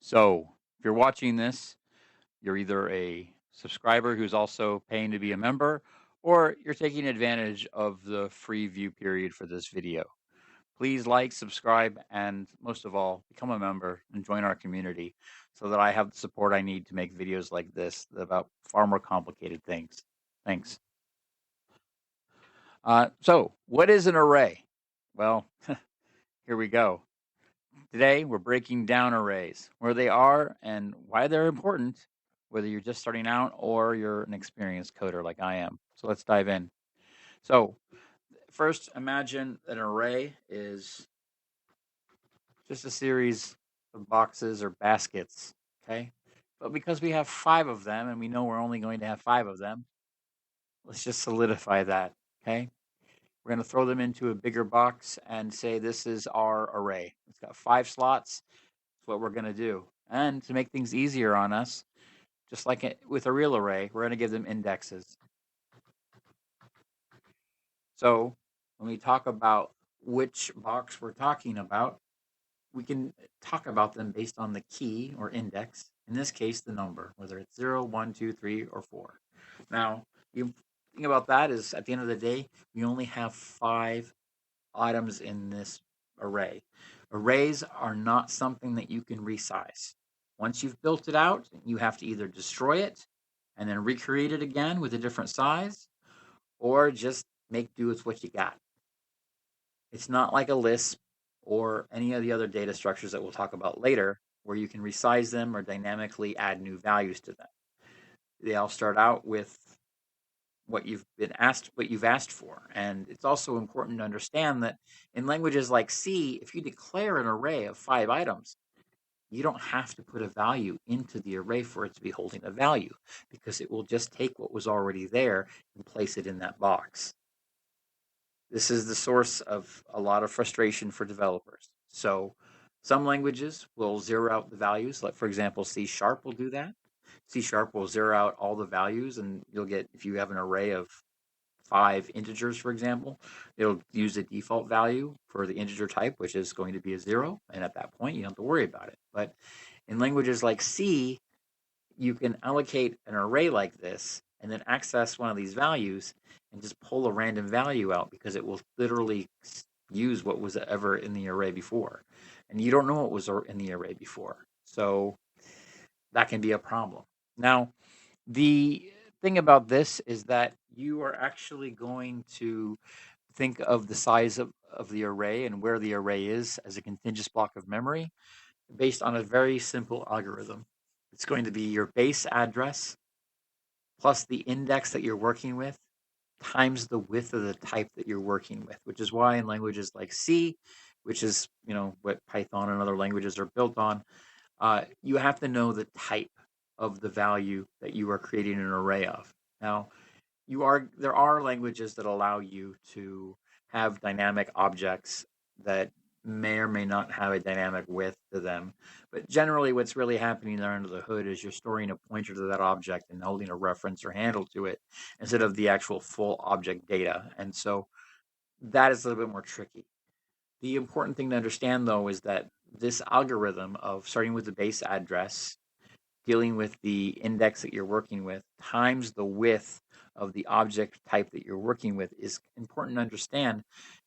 So, if you're watching this, you're either a subscriber who's also paying to be a member, or you're taking advantage of the free view period for this video. Please like, subscribe, and most of all, become a member and join our community so that I have the support I need to make videos like this about far more complicated things. Thanks. So, what is an array? Well, here we go. Today, we're breaking down arrays, where they are and why they're important, whether you're just starting out or you're an experienced coder like I am. So let's dive in. So first, imagine an array is just a series of boxes or baskets, okay? But because we have 5 of them and we know we're only going to have 5 of them, let's just solidify that, okay? We're going to throw them into a bigger box and say this is our array. It's got 5 slots. That's what we're going to do. And to make things easier on us, just like with a real array, we're going to give them indexes. So when we talk about which box we're talking about, we can talk about them based on the key or index. In this case, the number, whether it's 0, 1, 2, 3, or 4. Now, the thing about that is at the end of the day, we only have 5 items in this array. Arrays are not something that you can resize. Once you've built it out, you have to either destroy it and then recreate it again with a different size, or just make do with what you got. It's not like a LISP or any of the other data structures that we'll talk about later, where you can resize them or dynamically add new values to them. They all start out with what you've asked for. And it's also important to understand that in languages like C, if you declare an array of 5 items, you don't have to put a value into the array for it to be holding a value, because it will just take what was already there and place it in that box. This is the source of a lot of frustration for developers. So some languages will zero out the values, like for example, C# will do that. C# will zero out all the values, and you'll get, if you have an array of 5 integers, for example, it'll use the default value for the integer type, which is going to be a 0, and at that point, you don't have to worry about it. But in languages like C, you can allocate an array like this and then access one of these values and just pull a random value out, because it will literally use what was ever in the array before. And you don't know what was in the array before. So that can be a problem. Now, the thing about this is that you are actually going to think of the size of the array and where the array is as a contiguous block of memory based on a very simple algorithm. It's going to be your base address plus the index that you're working with times the width of the type that you're working with, which is why in languages like C, which is what Python and other languages are built on, you have to know the type of the value that you are creating an array of. Now, there are languages that allow you to have dynamic objects that may or may not have a dynamic width to them. But generally, what's really happening there under the hood is you're storing a pointer to that object and holding a reference or handle to it instead of the actual full object data. And so that is a little bit more tricky. The important thing to understand, though, is that this algorithm of starting with the base address, dealing with the index that you're working with, times the width of the object type that you're working with is important to understand,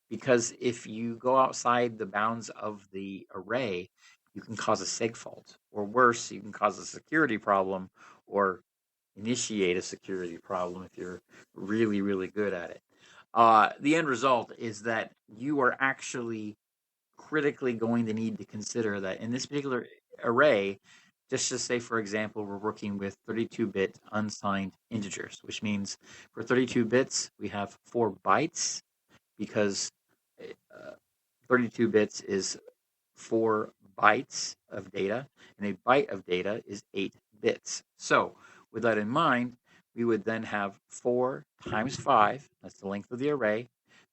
because if you go outside the bounds of the array, you can cause a seg fault, or worse, you can cause a security problem or initiate a security problem if you're really, really good at it. The end result is that you are actually critically going to need to consider that in this particular array, just to say, for example, we're working with 32-bit unsigned integers, which means for 32 bits, we have 4 bytes, because 32 bits is 4 bytes of data, and a byte of data is 8 bits. So with that in mind, we would then have 4 times 5, that's the length of the array.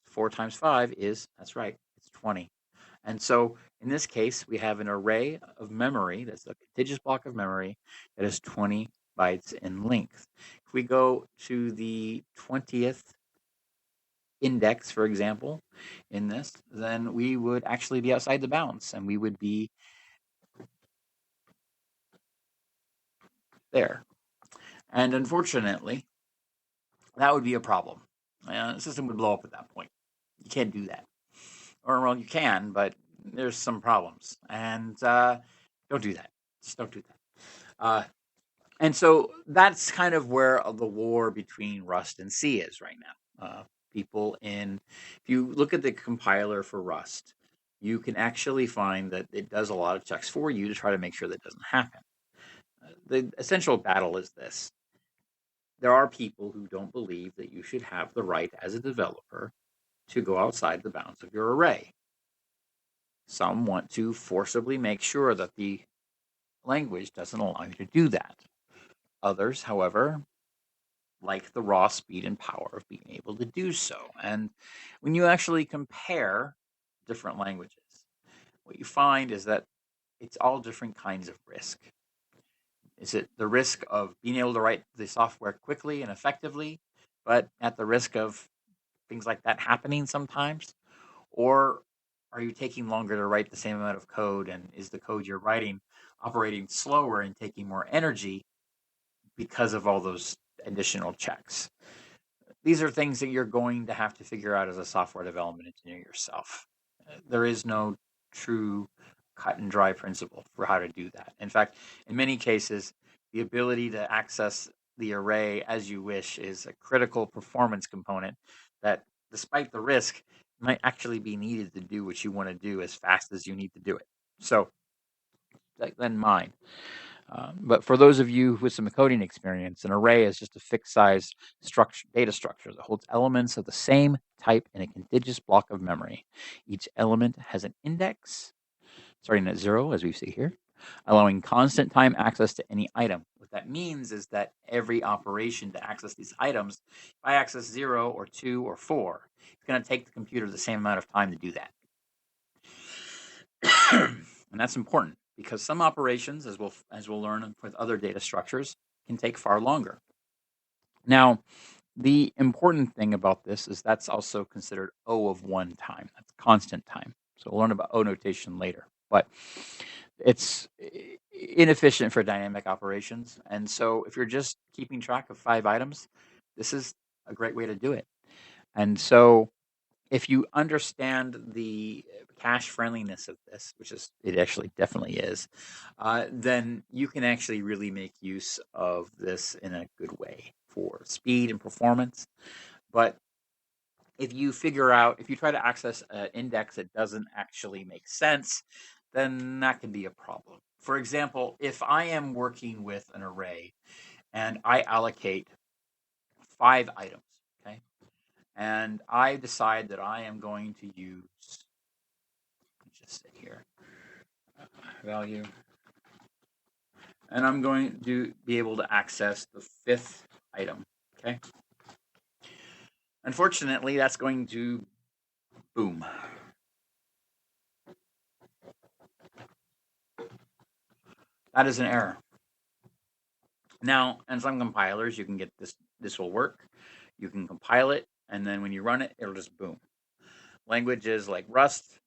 4 times 5 is, that's right, it's 20. And so in this case, we have an array of memory, that's a contiguous block of memory, that is 20 bytes in length. If we go to the 20th index, for example, in this, then we would actually be outside the bounds, and we would be there. And unfortunately, that would be a problem. The system would blow up at that point. You can't do that. Or, well, you can, but there's some problems. And don't do that. Just don't do that. And so that's kind of where the war between Rust and C is right now. If you look at the compiler for Rust, you can actually find that it does a lot of checks for you to try to make sure that doesn't happen. The essential battle is this: there are people who don't believe that you should have the right as a developer to go outside the bounds of your array. Some want to forcibly make sure that the language doesn't allow you to do that. Others, however, like the raw speed and power of being able to do so. And when you actually compare different languages, what you find is that it's all different kinds of risk. Is it the risk of being able to write the software quickly and effectively, but at the risk of things like that happening sometimes? Or are you taking longer to write the same amount of code, and is the code you're writing operating slower and taking more energy because of all those additional checks? These are things that you're going to have to figure out as a software development engineer yourself. There is no true cut and dry principle for how to do that. In fact, in many cases, the ability to access the array as you wish is a critical performance component that, despite the risk, might actually be needed to do what you want to do as fast as you need to do it. So, keep that in mind. But for those of you with some coding experience, an array is just a fixed size data structure that holds elements of the same type in a contiguous block of memory. Each element has an index starting at 0, as we see here, allowing constant time access to any item. What that means is that every operation to access these items, if I access 0 or 2 or 4, it's going to take the computer the same amount of time to do that. And that's important because some operations, as we'll learn with other data structures, can take far longer. Now, the important thing about this is that's also considered O of 1 time. That's constant time. So we'll learn about O notation later. But it's inefficient for dynamic operations. And so if you're just keeping track of 5 items, this is a great way to do it. And so if you understand the cache friendliness of this, which is it actually definitely is, then you can actually really make use of this in a good way for speed and performance. But if you try to access an index that doesn't actually make sense, then that can be a problem. For example, if I am working with an array and I allocate 5 items, okay, and I decide that I am going to use, let's just say here, value, and I'm going to be able to access the 5th item, okay? Unfortunately, that's going to boom. That is an error. Now, in some compilers, you can get this will work. You can compile it, and then when you run it, it'll just boom. Languages like Rust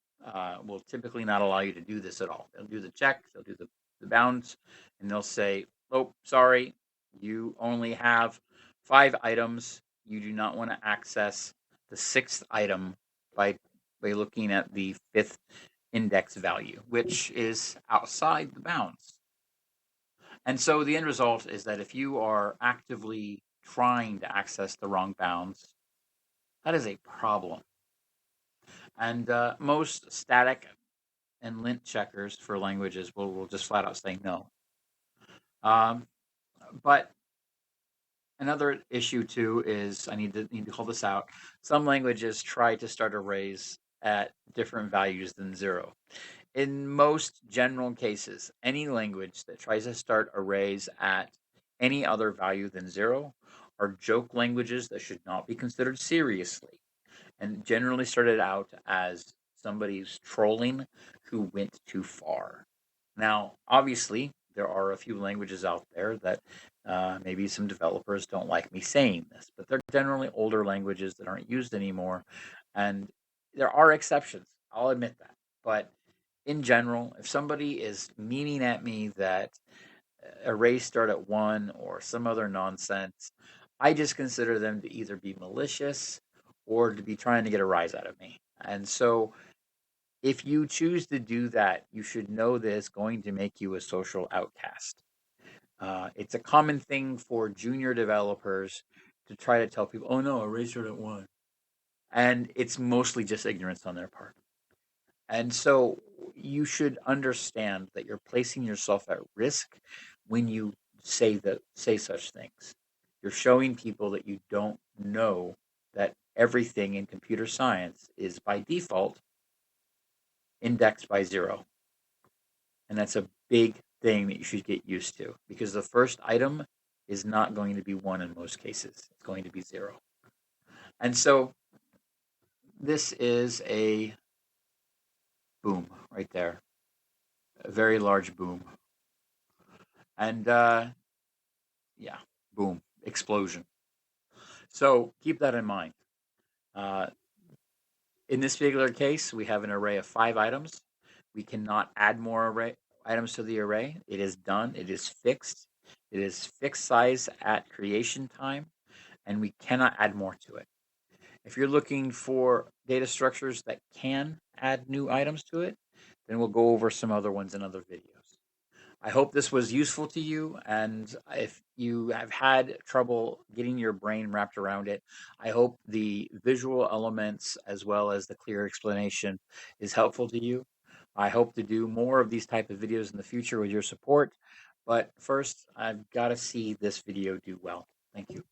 will typically not allow you to do this at all. They'll do the check, they'll do the bounds, and they'll say, oh, sorry, you only have 5 items. You do not want to access the 6th item by looking at the 5th index value, which is outside the bounds. And so the end result is that if you are actively trying to access the wrong bounds, that is a problem. And most static and lint checkers for languages will just flat out say no. But another issue too is I need to call this out. Some languages try to start arrays at different values than 0. In most general cases, any language that tries to start arrays at any other value than 0 are joke languages that should not be considered seriously, and generally started out as somebody's trolling who went too far. Now, obviously, there are a few languages out there that maybe some developers don't like me saying this, but they're generally older languages that aren't used anymore. And there are exceptions, I'll admit that. But in general, if somebody is meaning at me that arrays start at 1 or some other nonsense, I just consider them to either be malicious or to be trying to get a rise out of me. And so if you choose to do that, you should know that it's going to make you a social outcast. It's a common thing for junior developers to try to tell people, oh no, arrays start at 1. And it's mostly just ignorance on their part. And so you should understand that you're placing yourself at risk when you say such things. You're showing people that you don't know that everything in computer science is by default indexed by 0. And that's a big thing that you should get used to because the first item is not going to be 1 in most cases. It's going to be 0. And so this is a boom right there, a very large boom. And yeah, boom, explosion. So keep that in mind. Uh, in this particular case, we have an array of 5 items. We cannot add more array items to the array. It is done. It is fixed. It is fixed size at creation time, and we cannot add more to it. If you're looking for data structures that can add new items to it, then we'll go over some other ones in other videos. I hope this was useful to you. And if you have had trouble getting your brain wrapped around it, I hope the visual elements as well as the clear explanation is helpful to you. I hope to do more of these type of videos in the future with your support. But first, I've got to see this video do well. Thank you.